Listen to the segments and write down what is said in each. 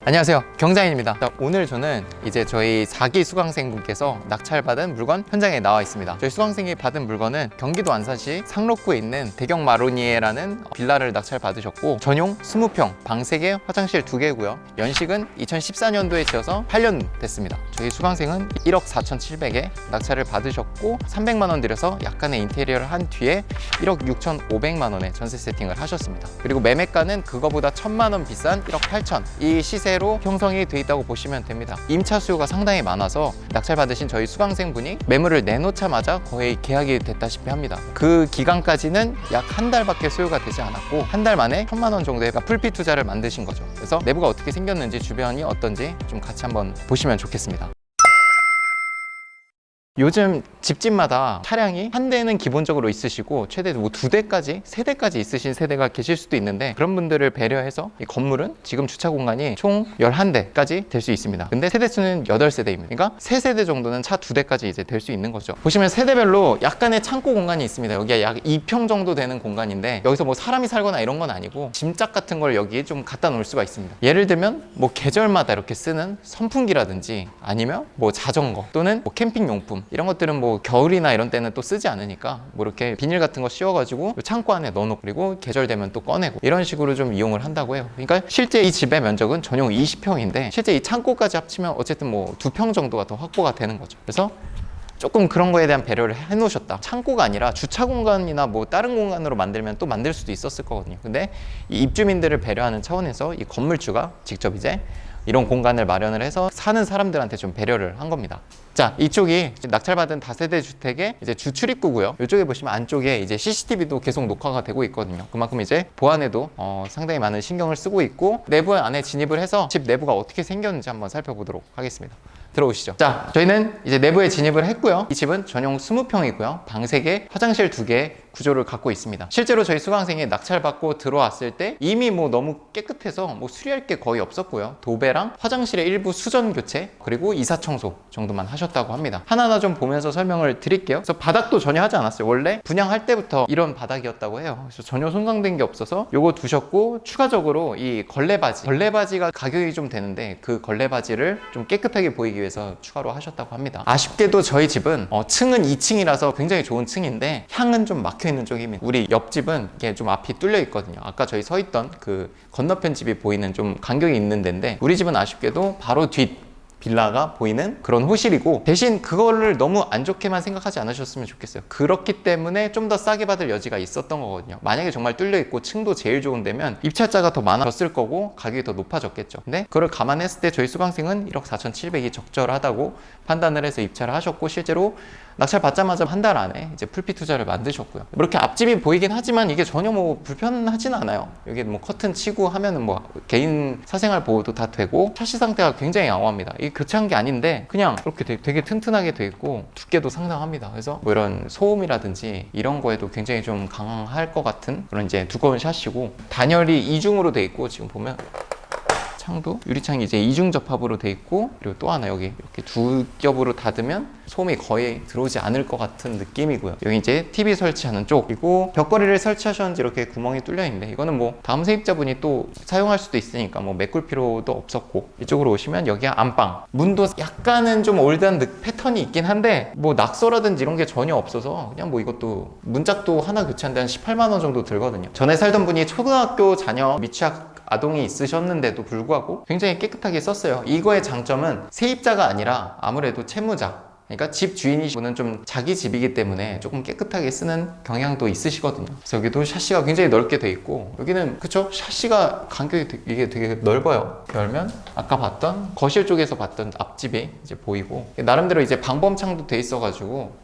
안녕하세요, 경자인입니다. 오늘 저는 이제 저희 4기 수강생분께서 낙찰받은 물건 현장에 나와 있습니다. 저희 수강생이 받은 물건은 경기도 안산시 상록구에 있는 대경 마로니에라는 빌라를 낙찰받으셨고, 전용 20평, 방 3개, 화장실 2개고요. 연식은 2014년도에 지어서 8년 됐습니다. 저희 수강생은 1억 4,700에 낙찰을 받으셨고, 300만 원 들여서 약간의 인테리어를 한 뒤에 1억 6,500만 원에 전세 세팅을 하셨습니다. 그리고 매매가는 그거보다 1,000만 원 비싼 1억 8천, 이 시세로 형성이 돼 있다고 보시면 됩니다. 임차 수요가 상당히 많아서 낙찰받으신 저희 수강생분이 매물을 내놓자마자 거의 계약이 됐다시피 합니다. 그 기간까지는 약 한 달밖에 소요가 되지 않았고, 한 달 만에 1,000만 원 정도의 풀피 투자를 만드신 거죠. 그래서 내부가 어떻게 생겼는지, 주변이 어떤지 좀 같이 한번 보시면 좋겠습니다. 요즘 집집마다 차량이 한 대는 기본적으로 있으시고, 최대 뭐 2대까지, 3대까지 있으신 세대가 계실 수도 있는데, 그런 분들을 배려해서 이 건물은 지금 주차 공간이 총 11대까지 될 수 있습니다. 근데 세대수는 8세대입니다. 그러니까 3세대 정도는 차 2대까지 이제 될 수 있는 거죠. 보시면 세대별로 약간의 창고 공간이 있습니다. 여기가 약 2평 정도 되는 공간인데, 여기서 뭐 사람이 살거나 이런 건 아니고 짐짝 같은 걸 여기에 좀 갖다 놓을 수가 있습니다. 예를 들면 뭐 계절마다 이렇게 쓰는 선풍기라든지, 아니면 뭐 자전거, 또는 뭐 캠핑용품, 이런 것들은 뭐 겨울이나 이런 때는 또 쓰지 않으니까 뭐 이렇게 비닐 같은 거 씌워가지고 창고 안에 넣어놓고, 그리고 계절 되면 또 꺼내고, 이런 식으로 좀 이용을 한다고 해요. 그러니까 실제 이 집의 면적은 전용 20평인데 실제 이 창고까지 합치면 어쨌든 뭐 2평 정도가 더 확보가 되는 거죠. 그래서 조금 그런 거에 대한 배려를 해 놓으셨다. 창고가 아니라 주차 공간이나 뭐 다른 공간으로 만들면 또 만들 수도 있었을 거거든요. 근데 이 입주민들을 배려하는 차원에서 이 건물주가 직접 이제 이런 공간을 마련을 해서 사는 사람들한테 좀 배려를 한 겁니다. 자, 이쪽이 낙찰받은 다세대 주택의 이제 주 출입구고요. 이쪽에 보시면 안쪽에 이제 CCTV도 계속 녹화가 되고 있거든요. 그만큼 이제 보안에도 상당히 많은 신경을 쓰고 있고, 내부 안에 진입을 해서 집 내부가 어떻게 생겼는지 한번 살펴보도록 하겠습니다. 들어오시죠. 자, 저희는 이제 내부에 진입을 했고요. 이 집은 전용 20평이고요. 방 3개, 화장실 2개 구조를 갖고 있습니다. 실제로 저희 수강생이 낙찰받고 들어왔을 때 이미 뭐 너무 깨끗해서 뭐 수리할 게 거의 없었고요. 도배랑 화장실의 일부 수전 교체, 그리고 이사 청소 정도만 하셨다고 합니다. 하나하나 좀 보면서 설명을 드릴게요. 그래서 바닥도 전혀 하지 않았어요. 원래 분양할 때부터 이런 바닥이었다고 해요. 그래서 전혀 손상된 게 없어서 요거 두셨고, 추가적으로 이 걸레바지가 가격이 좀 되는데, 그 걸레바지를 좀 깨끗하게 보이기 위해서 추가로 하셨다고 합니다. 아쉽게도 저희 집은 층은 2층이라서 굉장히 좋은 층인데 향은 좀 막혀 있는 쪽입니다. 우리 옆집은 이게 좀 앞이 뚫려 있거든요. 아까 저희 서 있던 그 건너편 집이 보이는 좀 간격이 있는 데인데, 우리 집은 아쉽게도 바로 뒷 빌라가 보이는 그런 호실이고, 대신 그거를 너무 안 좋게만 생각하지 않으셨으면 좋겠어요. 그렇기 때문에 좀 더 싸게 받을 여지가 있었던 거거든요. 만약에 정말 뚫려 있고 층도 제일 좋은 데면 입찰자가 더 많아졌을 거고 가격이 더 높아졌겠죠. 근데 그걸 감안했을 때 저희 수강생은 1억 4,700이 적절하다고 판단을 해서 입찰을 하셨고, 실제로 낙찰 받자마자 한 달 안에 이제 풀피 투자를 만드셨고요. 이렇게 앞집이 보이긴 하지만 이게 전혀 뭐 불편하진 않아요. 여기 뭐 커튼 치고 하면은 뭐 개인 사생활 보호도 다 되고, 샤시 상태가 굉장히 양호합니다. 이게 교체한 게 아닌데 그냥 이렇게 되게 튼튼하게 돼 있고, 두께도 상당합니다. 그래서 뭐 이런 소음이라든지 이런 거에도 굉장히 좀 강할 것 같은 그런 이제 두꺼운 샤시고, 단열이 이중으로 돼 있고, 지금 보면 창도 유리창이 이제 이중 접합으로 돼 있고, 그리고 또 하나 여기 이렇게 두 겹으로 닫으면 소음이 거의 들어오지 않을 것 같은 느낌이고요. 여기 이제 TV 설치하는 쪽, 그리고 벽걸이를 설치하셨는지 이렇게 구멍이 뚫려 있는데, 이거는 뭐 다음 세입자분이 또 사용할 수도 있으니까 뭐 메꿀 필요도 없었고, 이쪽으로 오시면 여기가 안방, 문도 약간은 좀 올드한 패턴이 있긴 한데 뭐 낙서라든지 이런 게 전혀 없어서 그냥 뭐 이것도 문짝도 하나 교체하는데 한 18만 원 정도 들거든요. 전에 살던 분이 초등학교 자녀 미취학 아동이 있으셨는데도 불구하고 굉장히 깨끗하게 썼어요. 이거의 장점은 세입자가 아니라 아무래도 채무자, 그러니까 집 주인이시고는 좀 자기 집이기 때문에 조금 깨끗하게 쓰는 경향도 있으시거든요. 그래서 여기도 샤시가 굉장히 넓게 돼 있고, 여기는 그쵸? 샤시가 간격이 이게 되게 넓어요. 열면 아까 봤던 거실 쪽에서 봤던 앞집이 이제 보이고, 나름대로 이제 방범창도 돼 있어가지고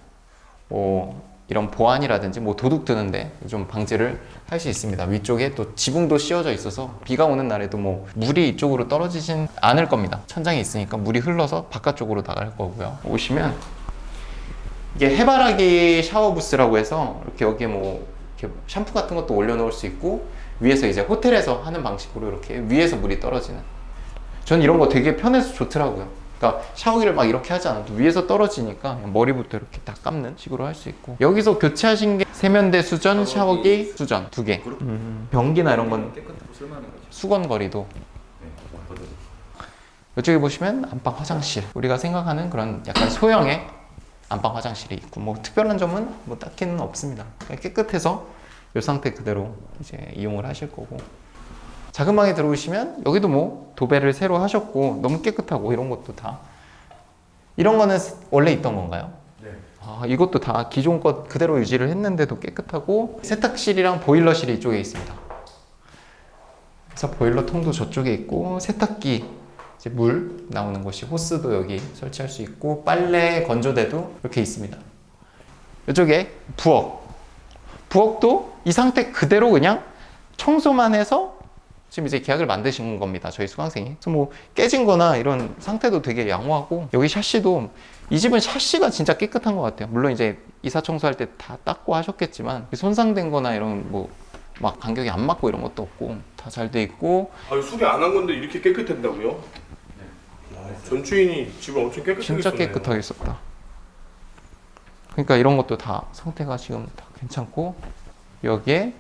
이런 보안이라든지 뭐 도둑 드는데 좀 방지를 할 수 있습니다. 위쪽에 또 지붕도 씌워져 있어서 비가 오는 날에도 뭐 물이 이쪽으로 떨어지진 않을 겁니다. 천장이 있으니까 물이 흘러서 바깥쪽으로 나갈 거고요. 오시면 이게 해바라기 샤워 부스라고 해서 이렇게 여기에 뭐 이렇게 샴푸 같은 것도 올려놓을 수 있고, 위에서 이제 호텔에서 하는 방식으로 이렇게 위에서 물이 떨어지는, 전 이런 거 되게 편해서 좋더라고요. 그러니까 샤워기를 막 이렇게 하지 않아도 위에서 떨어지니까 그냥 머리부터 이렇게 다 감는 식으로 할 수 있고, 여기서 교체하신 게 세면대 수전, 샤워기 수전 2개. 변기나 이런 건 수건거리도 이쪽에 보시면 안방 화장실, 우리가 생각하는 그런 약간 소형의 안방 화장실이 있고 뭐 특별한 점은 뭐 딱히는 없습니다. 그냥 깨끗해서 이 상태 그대로 이제 이용을 하실 거고, 작은 방에 들어오시면 여기도 뭐 도배를 새로 하셨고 너무 깨끗하고 이런 것도 다, 이런 거는 원래 있던 건가요? 네. 아, 이것도 다 기존 것 그대로 유지를 했는데도 깨끗하고, 세탁실이랑 보일러실이 이쪽에 있습니다. 그래서 보일러 통도 저쪽에 있고, 세탁기 이제 물 나오는 곳이 호스도 여기 설치할 수 있고, 빨래 건조대도 이렇게 있습니다. 이쪽에 부엌도 이 상태 그대로 그냥 청소만 해서 지금 이제 계약을 만드신 겁니다, 저희 수강생이. 그래서 뭐 깨진 거나 이런 상태도 되게 양호하고, 여기 샤시도, 이 집은 샤시가 진짜 깨끗한 것 같아요. 물론 이제 이사 청소할 때 다 닦고 하셨겠지만 손상된 거나 이런 뭐 막 간격이 안 맞고 이런 것도 없고 다 잘 돼 있고. 아, 수리 안 한 건데 이렇게 깨끗했다고요? 네. 전 주인이 집을 엄청 깨끗하게 진짜 썼네요. 깨끗하게 썼다. 그러니까 이런 것도 다 상태가 지금 다 괜찮고, 여기에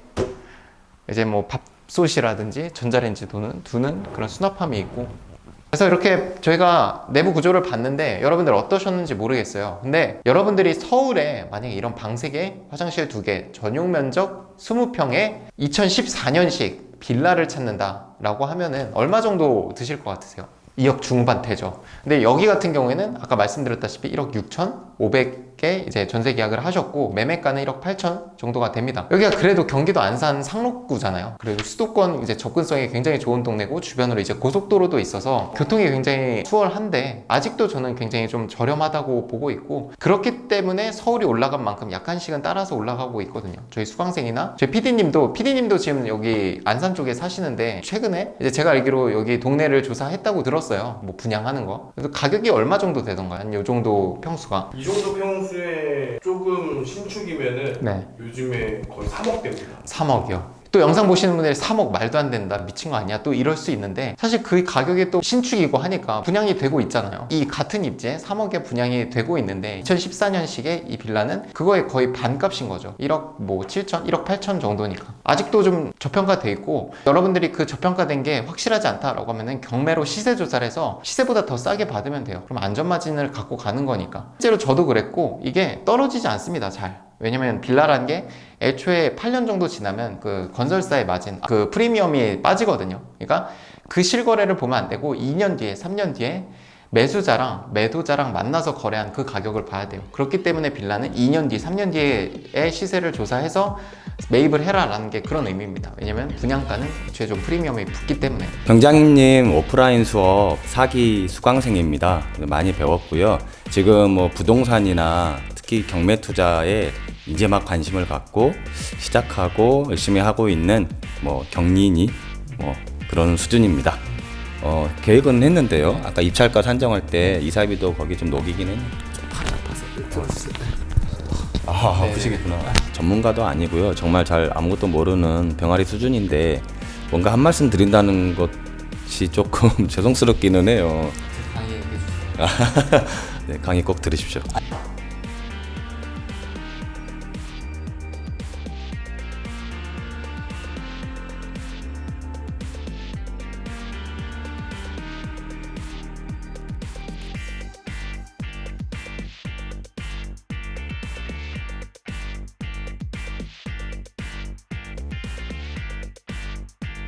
이제 뭐 밥솥이라든지 전자레인지 두는 그런 수납함이 있고. 그래서 이렇게 저희가 내부 구조를 봤는데 여러분들 어떠셨는지 모르겠어요. 근데 여러분들이 서울에 만약에 이런 방 3개, 화장실 2개, 전용 면적 20평에 2014년식 빌라를 찾는다 라고 하면은 얼마 정도 드실 것 같으세요? 2억 중반대죠. 근데 여기 같은 경우에는 아까 말씀드렸다시피 1억 6,500개 이제 전세 계약을 하셨고, 매매가는 1억 8천 정도가 됩니다. 여기가 그래도 경기도 안산 상록구잖아요. 그리고 수도권 이제 접근성이 굉장히 좋은 동네고, 주변으로 이제 고속도로도 있어서 교통이 굉장히 수월한데, 아직도 저는 굉장히 좀 저렴하다고 보고 있고, 그렇기 때문에 서울이 올라간 만큼 약간씩은 따라서 올라가고 있거든요. 저희 수강생이나 저희 PD님도 지금 여기 안산 쪽에 사시는데, 최근에 이제 제가 알기로 여기 동네를 조사했다고 들었어요. 뭐 분양하는 거. 그래서 가격이 얼마 정도 되던가요? 한 요 정도 평수가? 이 정도 평수에 조금 신축이면은 네. 요즘에 거의 3억 됩니다. 3억이요. 또 영상 보시는 분들이 3억 말도 안 된다, 미친 거 아니야, 또 이럴 수 있는데, 사실 그 가격이 또 신축이고 하니까 분양이 되고 있잖아요. 이 같은 입지에 3억에 분양이 되고 있는데, 2014년식의 이 빌라는 그거의 거의 반값인 거죠. 1억 뭐 7천, 1억 8천 정도니까 아직도 좀 저평가돼 있고, 여러분들이 그 저평가된 게 확실하지 않다라고 하면은 경매로 시세 조사를 해서 시세보다 더 싸게 받으면 돼요. 그럼 안전마진을 갖고 가는 거니까. 실제로 저도 그랬고, 이게 떨어지지 않습니다, 잘. 왜냐면 빌라라는 게 애초에 8년 정도 지나면 그 건설사의 마진, 그 프리미엄이 빠지거든요. 그러니까 그 실거래를 보면 안 되고 2년 뒤에, 3년 뒤에 매수자랑 매도자랑 만나서 거래한 그 가격을 봐야 돼요. 그렇기 때문에 빌라는 2년 뒤, 3년 뒤에 시세를 조사해서 매입을 해라라는 게 그런 의미입니다. 왜냐면 분양가는 애초에 좀 프리미엄이 붙기 때문에. 경장님 오프라인 수업 4기 수강생입니다. 많이 배웠고요. 지금 뭐 부동산이나 특히 경매 투자에 이제 막 관심을 갖고 시작하고 열심히 하고 있는 뭐 경린이 뭐 그런 수준입니다. 계획은 했는데요. 아까 입찰가 산정할 때 이사비도 거기 좀 녹이긴 했는데 좀 팔이 아파서. 아프시겠구나. 전문가도 아니고요. 정말 잘 아무것도 모르는 병아리 수준인데 뭔가 한 말씀 드린다는 것이 조금 죄송스럽기는 해요. 강의해 주세요. 네, 강의 꼭 들으십시오.